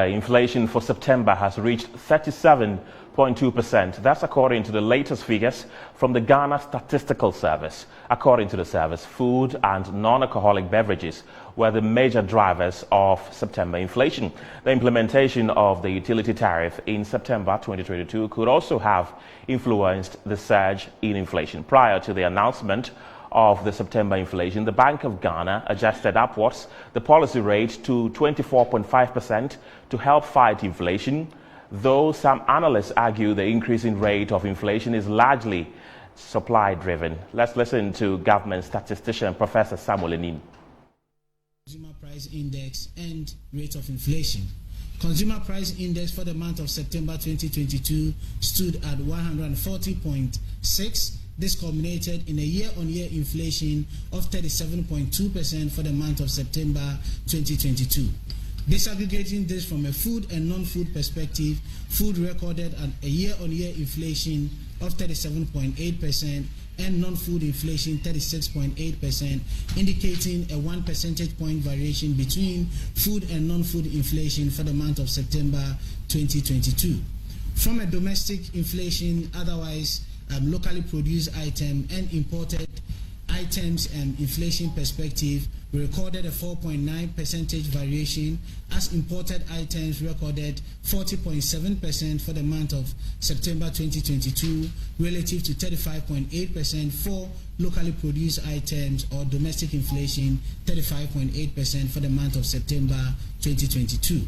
Inflation for September has reached 37.2%. That's according to the latest figures from the Ghana Statistical Service. According to the service, food and non-alcoholic beverages were the major drivers of September inflation. The implementation of the utility tariff in September 2022 could also have influenced the surge in inflation. Prior to the announcement of the September inflation, the Bank of Ghana adjusted upwards the policy rate to 24.5% to help fight inflation, though some analysts argue the increasing rate of inflation is largely supply-driven. Let's listen to government statistician Professor Samuel Enim. Consumer Price Index and rate of inflation. Consumer Price Index for the month of September 2022 stood at 140.6. This culminated in a year-on-year inflation of 37.2% for the month of September 2022. Disaggregating this from a food and non-food perspective, food recorded a year-on-year inflation of 37.8% and non-food inflation 36.8%, indicating a 1 percentage point variation between food and non-food inflation for the month of September 2022. From a domestic inflation, otherwise locally produced item and imported items and inflation perspective, we recorded a 4.9 percentage variation, as imported items recorded 40.7% for the month of September 2022 relative to 35.8% for locally produced items, or domestic inflation 35.8% for the month of September 2022.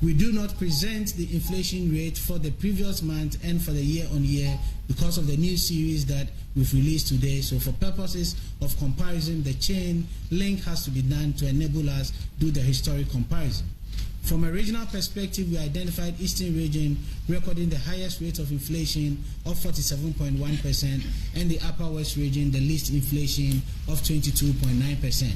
We do not present the inflation rate for the previous month and for the year-on-year because of the new series that we've released today. So for purposes of comparison, the chain link has to be done to enable us do the historic comparison. From a regional perspective, we identified Eastern region recording the highest rate of inflation of 47.1% and the Upper West region the least inflation of 22.9%.